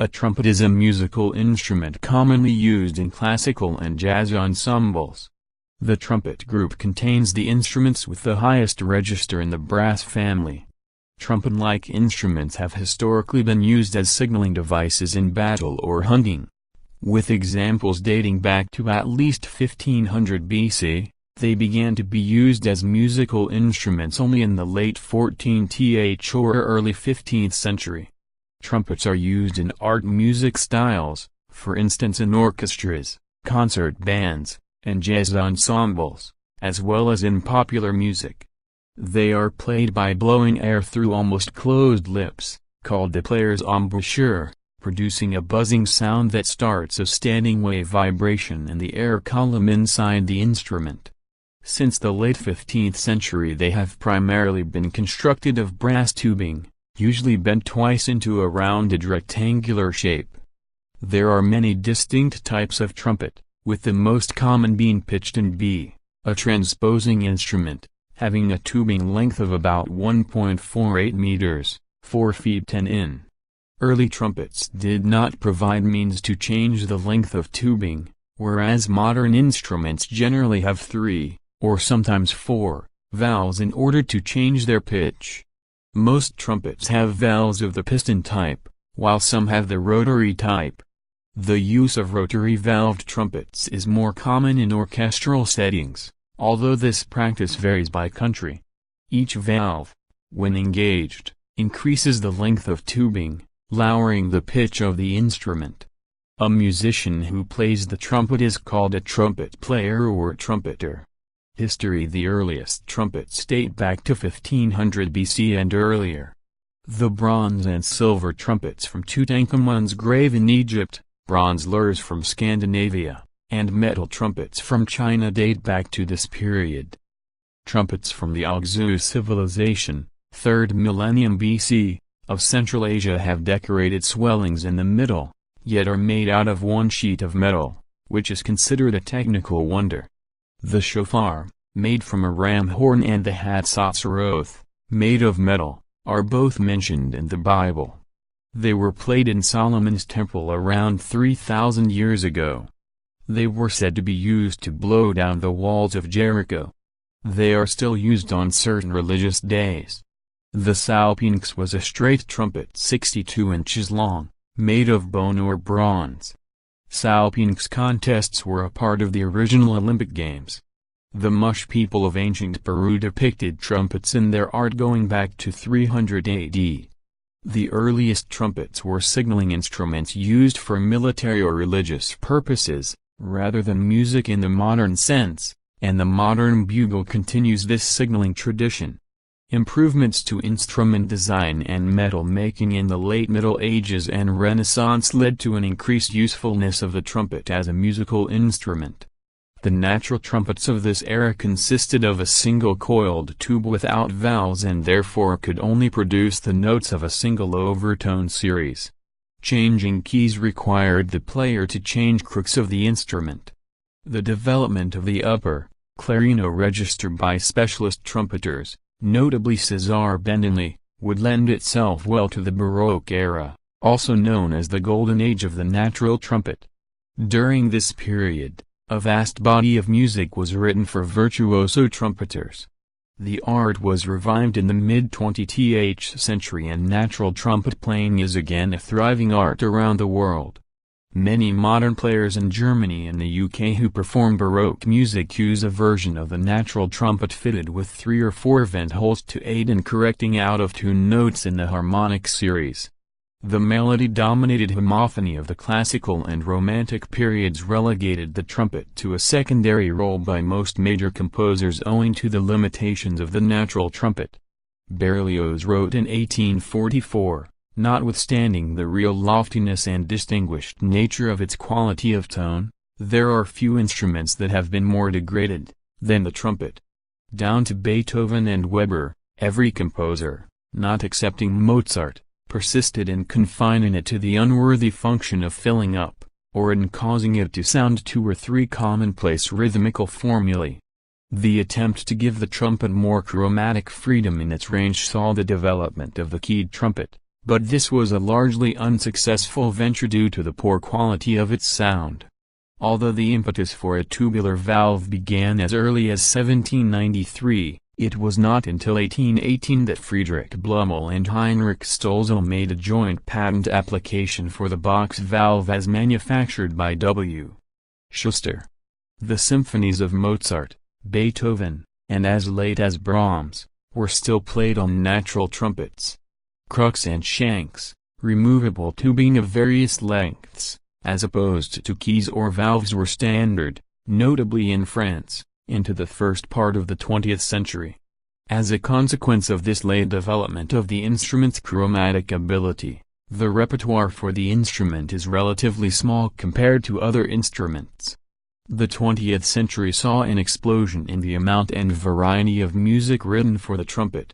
A trumpet is a musical instrument commonly used in classical and jazz ensembles. The trumpet group contains the instruments with the highest register in the brass family. Trumpet-like instruments have historically been used as signaling devices in battle or hunting. With examples dating back to at least 1500 BC, they began to be used as musical instruments only in the late 14th or early 15th century. Trumpets are used in art music styles, for instance in orchestras, concert bands, and jazz ensembles, as well as in popular music. They are played by blowing air through almost closed lips, called the player's embouchure, producing a buzzing sound that starts a standing wave vibration in the air column inside the instrument. Since the late 15th century they have primarily been constructed of brass tubing, usually bent twice into a rounded rectangular shape. There are many distinct types of trumpet, with the most common being pitched in B, a transposing instrument, having a tubing length of about 1.48 meters, 4 feet 10 in. Early trumpets did not provide means to change the length of tubing, whereas modern instruments generally have 3, or sometimes 4, valves in order to change their pitch. Most trumpets have valves of the piston type, while some have the rotary type. The use of rotary-valved trumpets is more common in orchestral settings, although this practice varies by country. Each valve, when engaged, increases the length of tubing, lowering the pitch of the instrument. A musician who plays the trumpet is called a trumpet player or a trumpeter. History: the earliest trumpets date back to 1500 BC and earlier. The bronze and silver trumpets from Tutankhamun's grave in Egypt, bronze lyres from Scandinavia, and metal trumpets from China date back to this period. Trumpets from the Oghuz civilization, 3rd millennium BC, of Central Asia have decorated swellings in the middle, yet are made out of one sheet of metal, which is considered a technical wonder. The shofar, made from a ram horn, and the Hatzotzroth, made of metal, are both mentioned in the Bible. They were played in Solomon's temple around 3,000 years ago. They were said to be used to blow down the walls of Jericho. They are still used on certain religious days. The salpinx was a straight trumpet 62 inches long, made of bone or bronze. Salpinx contests were a part of the original Olympic Games. The Mush people of ancient Peru depicted trumpets in their art going back to 300 AD. The earliest trumpets were signaling instruments used for military or religious purposes, rather than music in the modern sense, and the modern bugle continues this signaling tradition. Improvements to instrument design and metal making in the late Middle Ages and Renaissance led to an increased usefulness of the trumpet as a musical instrument. The natural trumpets of this era consisted of a single coiled tube without valves and therefore could only produce the notes of a single overtone series. Changing keys required the player to change crooks of the instrument. The development of the upper, clarino register by specialist trumpeters, notably Cesare Bendinelli, would lend itself well to the Baroque era, also known as the Golden Age of the natural trumpet. During this period, a vast body of music was written for virtuoso trumpeters. The art was revived in the mid-20th century and natural trumpet playing is again a thriving art around the world. Many modern players in Germany and the UK who perform Baroque music use a version of the natural trumpet fitted with 3 or 4 vent holes to aid in correcting out-of-tune notes in the harmonic series. The melody-dominated homophony of the classical and romantic periods relegated the trumpet to a secondary role by most major composers owing to the limitations of the natural trumpet. Berlioz wrote in 1844, "Notwithstanding the real loftiness and distinguished nature of its quality of tone, there are few instruments that have been more degraded than the trumpet." Down to Beethoven and Weber, every composer, not excepting Mozart, persisted in confining it to the unworthy function of filling up, or in causing it to sound 2 or 3 commonplace rhythmical formulae. The attempt to give the trumpet more chromatic freedom in its range saw the development of the keyed trumpet, but this was a largely unsuccessful venture due to the poor quality of its sound. Although the impetus for a tubular valve began as early as 1793, it was not until 1818 that Friedrich Blumel and Heinrich Stölzel made a joint patent application for the box valve as manufactured by W. Schuster. The symphonies of Mozart, Beethoven, and as late as Brahms, were still played on natural trumpets. Crooks and shanks, removable tubing of various lengths, as opposed to keys or valves, were standard, notably in France, into the first part of the 20th century. As a consequence of this late development of the instrument's chromatic ability, the repertoire for the instrument is relatively small compared to other instruments. The 20th century saw an explosion in the amount and variety of music written for the trumpet.